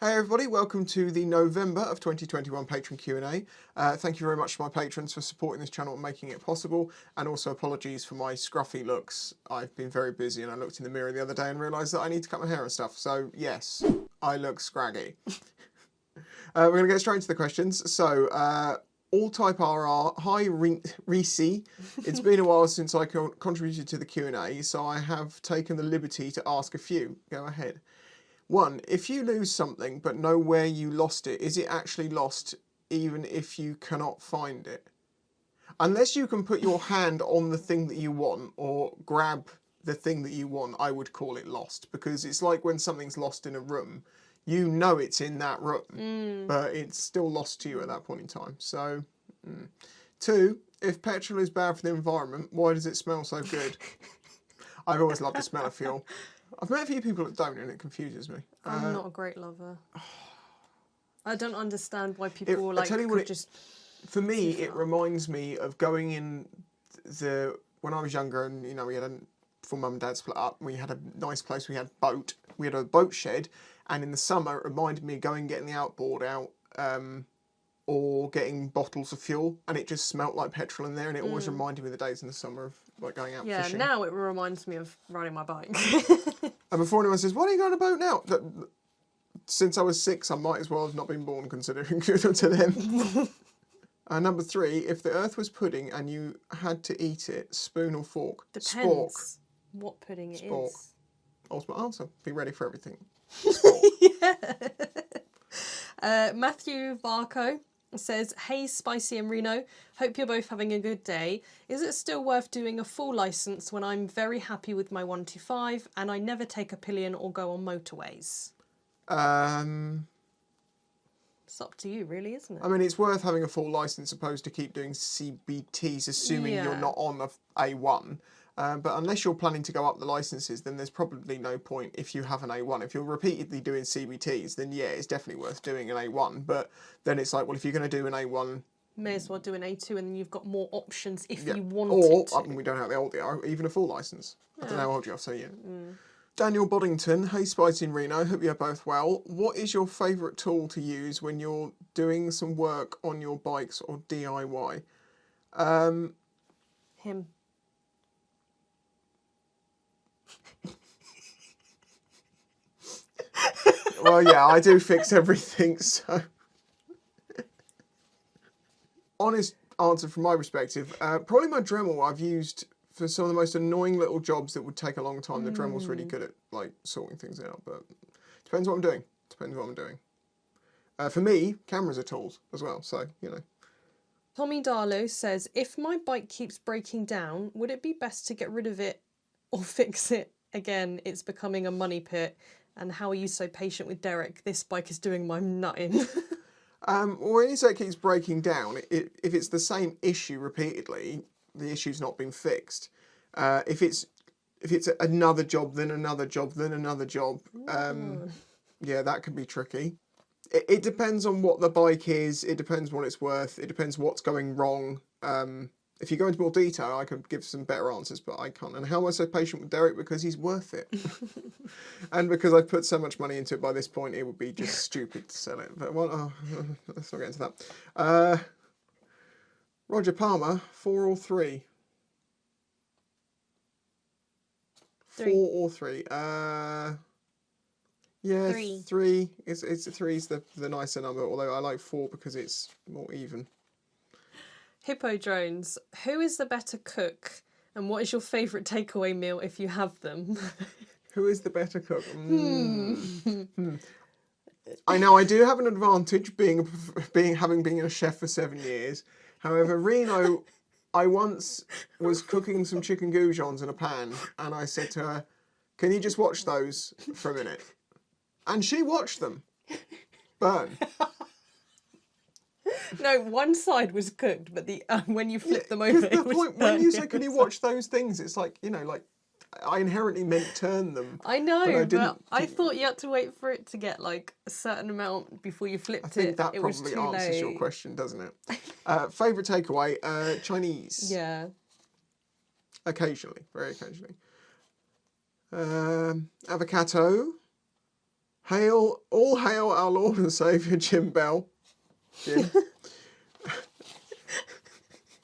Hey everybody, welcome to the November of 2021 Patron Q&A. Thank you very much to my patrons for supporting this channel and making it possible, and also apologies for my scruffy looks. I've been very busy and I looked in the mirror the other day and realised that I need to cut my hair and stuff, so yes, I look scraggy. We're going to get straight into the questions. So, all type RR, hi Reese. It's been a while since I contributed to the Q&A, so I have taken the liberty to ask a few. Go ahead. 1. If you lose something but know where you lost it, is it actually lost even if you cannot find it? Unless you can put your hand on the thing that you want or grab the thing that you want, I would call it lost, because it's like when something's lost in a room. You know it's in that room, but it's still lost to you at that point in time. So, 2. If petrol is bad for the environment, why does it smell so good? I've always loved the smell of fuel. I've met a few people that don't, and it confuses me. I'm not a great lover. I don't understand why people For me, it reminds me of going in when I was younger, and we had before Mum and Dad split up. We had a nice place. We had a boat shed, and in the summer, it reminded me of getting the outboard out, or getting bottles of fuel, and it just smelt like petrol in there, and it always reminded me of the days in the summer of like going out fishing. Yeah, now it reminds me of riding my bike. And before anyone says, "Why are you going on a boat now?" Since I was 6, I might as well have not been born, considering to them. Number 3, if the earth was pudding and you had to eat it, spoon or fork? Depends Spork. what pudding it Spork. is. Ultimate answer. Be ready for everything. Yeah. Matthew Varco says, hey Spicy and Reno, hope you're both having a good day. Is it still worth doing a full licence when I'm very happy with my 125 and I never take a pillion or go on motorways? It's up to you really, isn't it? I mean, it's worth having a full licence opposed to keep doing CBTs, assuming you're not on a A1. But unless you're planning to go up the licences, then there's probably no point if you have an A1. If you're repeatedly doing CBTs, then yeah, it's definitely worth doing an A1. But then it's like, well, if you're going to do an A1... May as well do an A2 and then you've got more options if you want to. Or, we don't know how old they are, even a full licence. I don't know how old you are, so yeah. Daniel Boddington, hey Spicy and Reno, hope you're both well. What is your favourite tool to use when you're doing some work on your bikes or DIY? Him. Well, yeah, I do fix everything, so... Honest answer from my perspective, probably my Dremel I've used for some of the most annoying little jobs that would take a long time. The Dremel's really good at, like, sorting things out, but depends what I'm doing. For me, cameras are tools as well, so, Tommy Darlow says, if my bike keeps breaking down, would it be best to get rid of it or fix it? Again, it's becoming a money pit. And how are you so patient with Derek? This bike is doing my nutting. Well, when you say it keeps breaking down, if it's the same issue repeatedly, the issue's not been fixed. If it's another job, then another job, then another job, yeah, that can be tricky. It depends on what the bike is. It depends what it's worth. It depends what's going wrong. If you go into more detail, I could give some better answers, but I can't. And how am I so patient with Derek? Because he's worth it. And because I've put so much money into it by this point, it would be just stupid to sell it. But let's not get into that. Roger Palmer, 4 or 3? 4 or 3? Yeah, 3. It's 3's the nicer number, although I like 4 because it's more even. Hippo Drones, who is the better cook and what is your favourite takeaway meal if you have them? Who is the better cook? I know I do have an advantage having been a chef for 7 years. However, Reno, I once was cooking some chicken goujons in a pan and I said to her, can you just watch those for a minute? And she watched them burn. No, one side was cooked, but the when you flip them over, it was burnt. When you say, can you watch those things, it's like, I inherently meant turn them. I know, but I thought you had to wait for it to get, like, a certain amount before you flipped it. I think that probably answers your question, doesn't it? Favourite takeaway, Chinese. Yeah. Occasionally, very occasionally. Avocado. All hail our Lord and Saviour, Jim Bell. Jim.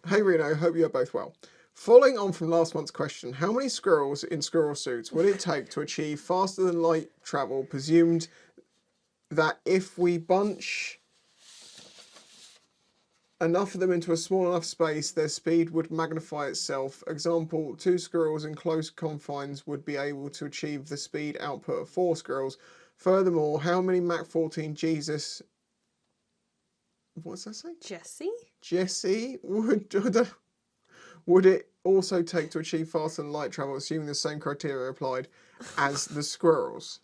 Hey Reno, hope you're both well. Following on from last month's question, how many squirrels in squirrel suits would it take to achieve faster than light travel, presumed that if we bunch enough of them into a small enough space, their speed would magnify itself? Example, 2 squirrels in close confines would be able to achieve the speed output of 4 squirrels. Furthermore, how many Mach 14 Jesus... What's that say? Jesse would it also take to achieve faster than light travel, assuming the same criteria applied as the squirrels?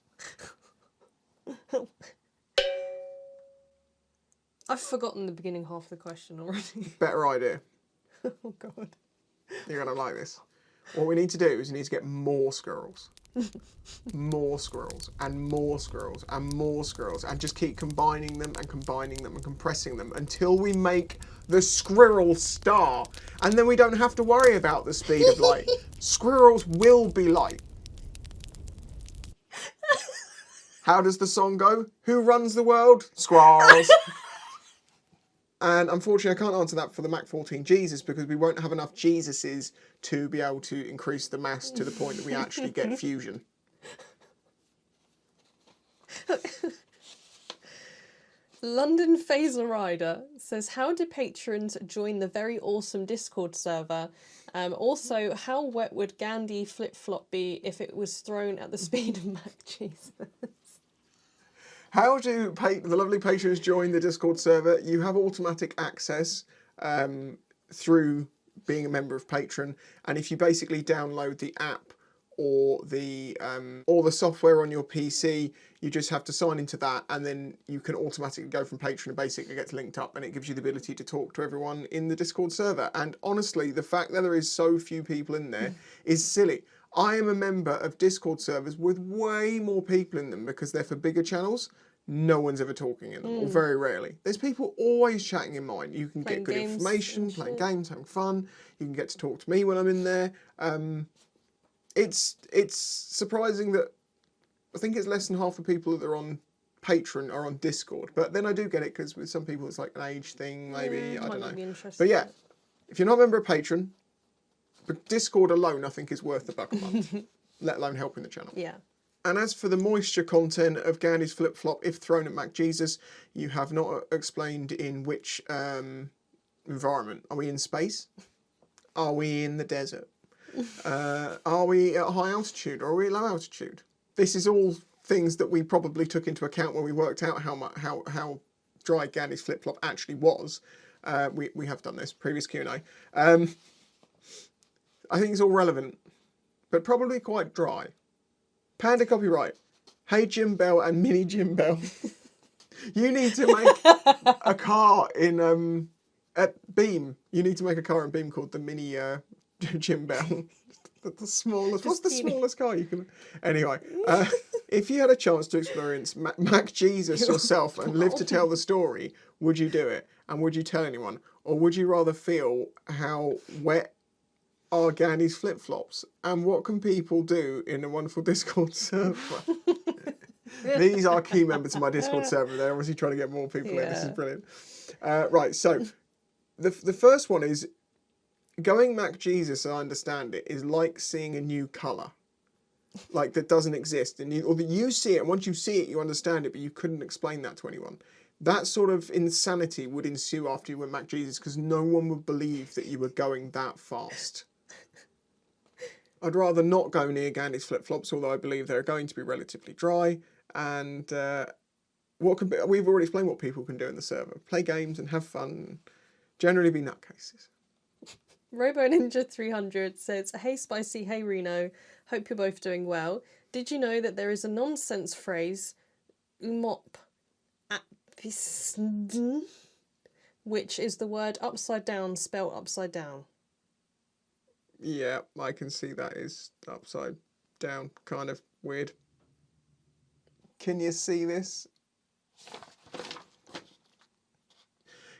I've forgotten the beginning half of the question already. Better idea. Oh, God. You're going to like this. What we need to do is we need to get more squirrels. More squirrels and more squirrels and more squirrels, and just keep combining them and combining them and compressing them until we make the squirrel star. And then we don't have to worry about the speed of light. Squirrels will be light. How does the song go? Who runs the world? Squirrels. And unfortunately, I can't answer that for the Mach 14 Jesus because we won't have enough Jesuses to be able to increase the mass to the point that we actually get fusion. London Phaser Rider says, how do patrons join the very awesome Discord server? Also, how wet would Gandhi flip-flop be if it was thrown at the speed of Mach Jesus? How do the lovely patrons join the Discord server? You have automatic access through being a member of Patreon, and if you basically download the app or the software on your PC, you just have to sign into that, and then you can automatically go from Patreon and basically gets linked up, and it gives you the ability to talk to everyone in the Discord server. And honestly, the fact that there is so few people in there is silly. I am a member of Discord servers with way more people in them because they're for bigger channels. No one's ever talking in them, or very rarely. There's people always chatting in mine. You can get good information, playing games, having fun. You can get to talk to me when I'm in there. It's surprising that I think it's less than half the people that are on Patreon are on Discord. But then I do get it because with some people it's like an age thing, maybe. I don't know. But yeah, if you're not a member of Patreon, but Discord alone, I think, is worth the buck a month, let alone helping the channel. Yeah. And as for the moisture content of Gandhi's flip-flop, if thrown at Mach Jesus, you have not explained in which environment. Are we in space? Are we in the desert? Are we at high altitude, or are we at low altitude? This is all things that we probably took into account when we worked out how dry Gandhi's flip-flop actually was. We have done this, previous Q&A. I think it's all relevant, but probably quite dry. Panda Copyright. Hey Jim Bell and Mini Jim Bell. You need to make a car in at Beam. You need to make a car in Beam called the Mini Jim Bell. The smallest. What's the smallest car you can? Anyway, if you had a chance to experience Mach Jesus yourself and live to tell the story, would you do it? And would you tell anyone, or would you rather feel how wet are Gandhi's flip-flops, and what can people do in a wonderful Discord server? These are key members of my Discord server. They're obviously trying to get more people in. This is brilliant. Right, so the first one is going Mach Jesus, I understand it, is like seeing a new colour. Like that doesn't exist. Or that you see it, and once you see it, you understand it, but you couldn't explain that to anyone. That sort of insanity would ensue after you went Mach Jesus, because no one would believe that you were going that fast. I'd rather not go near Gandhi's flip-flops, although I believe they're going to be relatively dry. And we've already explained what people can do in the server. Play games and have fun. And generally be nutcases. Robo Ninja 300 says, hey Spicy, hey Reno, hope you're both doing well. Did you know that there is a nonsense phrase, umop at this, which is the word upside down spelt upside down? Yeah, I can see that is upside down, kind of weird. Can you see this?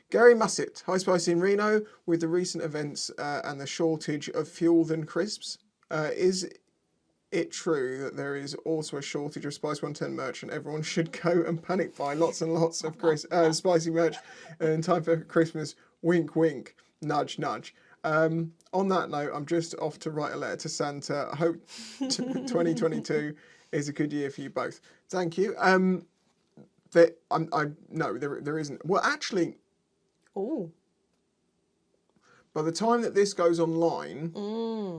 Gary Mussett, hi Spicy in Reno, with the recent events and the shortage of fuel than crisps. Is it true that there is also a shortage of Spice 110 merch and everyone should go and panic buy lots and lots of spicy merch in time for Christmas? Wink, wink, nudge, nudge. On that note, I'm just off to write a letter to Santa. I hope 2022 is a good year for you both. Thank you. No, there isn't. Well, actually, by the time that this goes online,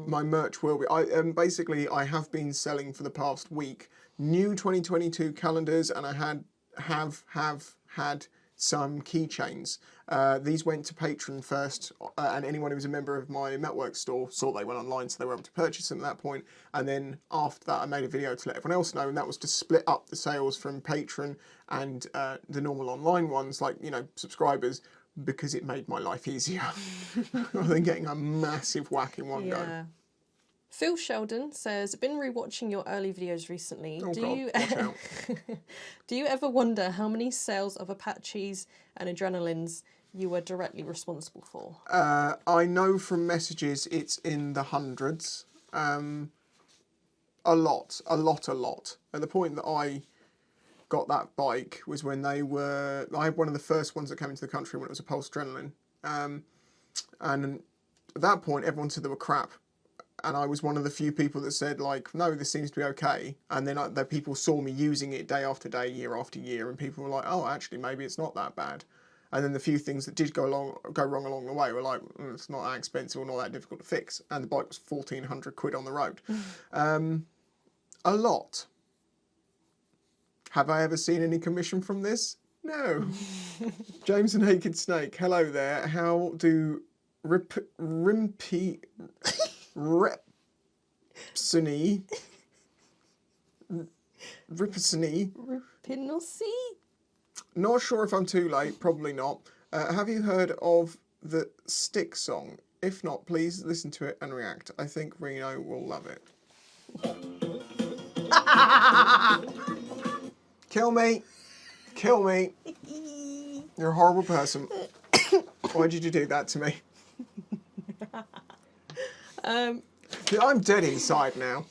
my merch will be. I have been selling for the past week new 2022 calendars, and I have had some keychains. These went to Patreon first, and anyone who was a member of my network store saw they went online, so they were able to purchase them at that point. And then after that, I made a video to let everyone else know, and that was to split up the sales from Patreon and the normal online ones, like, you know, subscribers, because it made my life easier rather than getting a massive whack in one go. Phil Sheldon says, been rewatching your early videos recently. Oh, God, watch out. Do you ever wonder how many sales of Apaches and Adrenalines you were directly responsible for? I know from messages it's in the hundreds. A lot. At the point that I got that bike was when I had one of the first ones that came into the country when it was a Pulse Adrenaline. And at that point, everyone said they were crap. And I was one of the few people that said, like, no, this seems to be okay. And then the people saw me using it day after day, year after year, and people were like, oh, actually, maybe it's not that bad. And then the few things that did go wrong along the way were like, it's not that expensive or not that difficult to fix. And the bike was 1,400 quid on the road. A lot. Have I ever seen any commission from this? No. James and Naked Snake, hello there. How do Ripsony Not sure if I'm too late, probably not. Have you heard of the Stick song? If not, please listen to it and react. I think Reno will love it. Kill me. Kill me. You're a horrible person. Why did you do that to me? I'm dead inside now.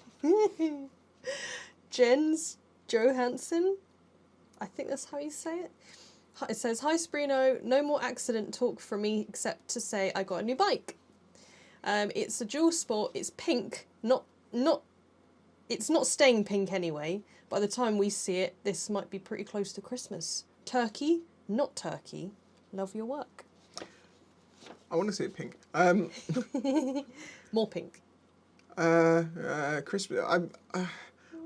Jens Johansson, I think that's how you say it. It says, hi Sprino, no more accident talk from me except to say I got a new bike. It's a dual sport, it's pink, it's not staying pink anyway. By the time we see it, this might be pretty close to Christmas. Turkey, not turkey. Love your work. I want to see it pink. More pink. Christmas.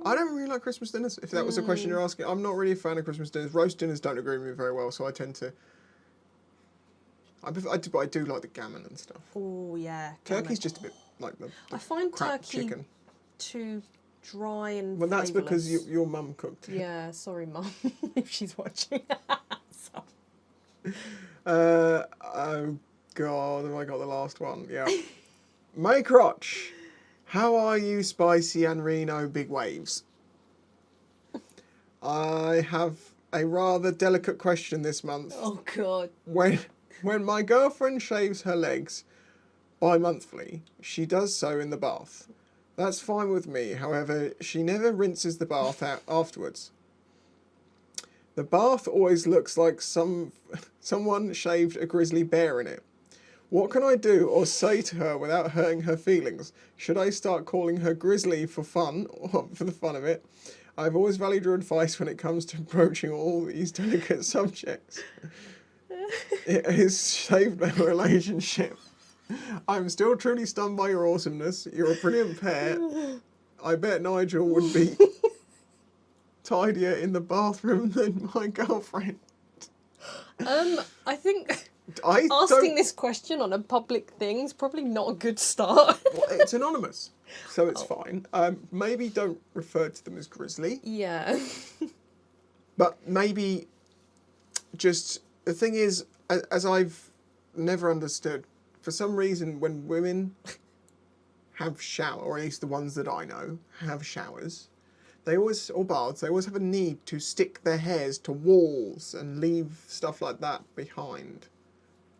I don't really like Christmas dinners. If that was the question you're asking, I'm not really a fan of Christmas dinners. Roast dinners don't agree with me very well, so I tend to. I do like the gammon and stuff. Oh yeah. Turkey's just a bit like the I find crap turkey chicken. too dry and. Well, that's flavourless. because your mum cooked it. Yeah, sorry, Mum, if she's watching. Oh God, have I got the last one? Yeah. May Crotch, how are you, Spicy and Reno Big Waves? I have a rather delicate question this month. Oh God. When my girlfriend shaves her legs bi-monthly, she does so in the bath. That's fine with me, however, she never rinses the bath out afterwards. The bath always looks like someone shaved a grizzly bear in it. What can I do or say to her without hurting her feelings? Should I start calling her Grizzly for fun, or for the fun of it? I've always valued your advice when it comes to approaching all these delicate subjects. It has saved my relationship. I'm still truly stunned by your awesomeness. You're a brilliant pair. I bet Nigel would be tidier in the bathroom than my girlfriend. I think asking this question on a public thing is probably not a good start. Well, it's anonymous, so it's fine. Maybe don't refer to them as Grizzly. Yeah. But maybe just, the thing is, as I've never understood, for some reason when women have shower, or at least the ones that I know, have showers, or baths, they always have a need to stick their hairs to walls and leave stuff like that behind.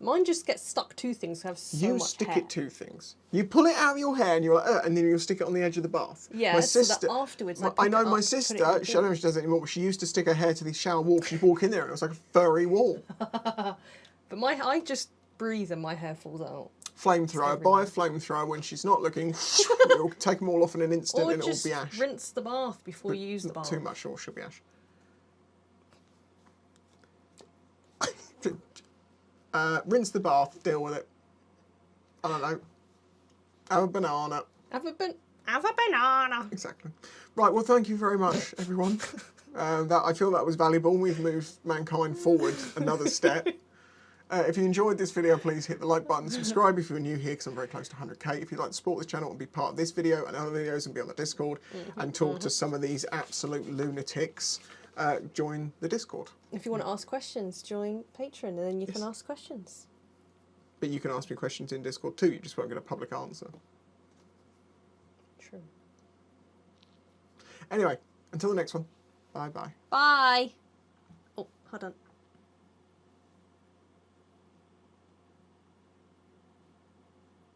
Mine just gets stuck to things. I have so You much stick hair. it to things. You pull it out of your hair and you're like, and then you'll stick it on the edge of the bath. Yeah, my so that sister, afterwards I I pick know it my up, sister, put it in the she, I don't know if she does it anymore, but she used to stick her hair to the shower wall. She'd walk in there and it was like a furry wall. But I just breathe and my hair falls out. Flamethrower. Buy a flamethrower when she's not looking. It'll take them all off in an instant Or and it'll just be ash. rinse the bath before you use the bath. Too much or she'll be ash. Rinse the bath, deal with it. I don't know. Have a banana. Have a banana. Exactly. Right, well, thank you very much, everyone. I feel that was valuable. We've moved mankind forward another step. If you enjoyed this video, please hit the like button, subscribe if you're new here, because I'm very close to 100k. If you'd like to support this channel and be part of this video and other videos and be on the Discord and talk to some of these absolute lunatics, join the Discord. If you want to ask questions, join Patreon and then you can ask questions. But you can ask me questions in Discord too, you just won't get a public answer. True. Anyway, until the next one, bye-bye. Bye. Oh, hold on.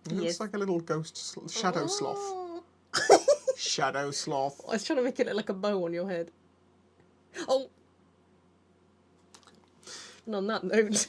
It looks like a little ghost, shadow sloth. Oh. Shadow sloth. I was trying to make it look like a bow on your head. Oh. And on that note...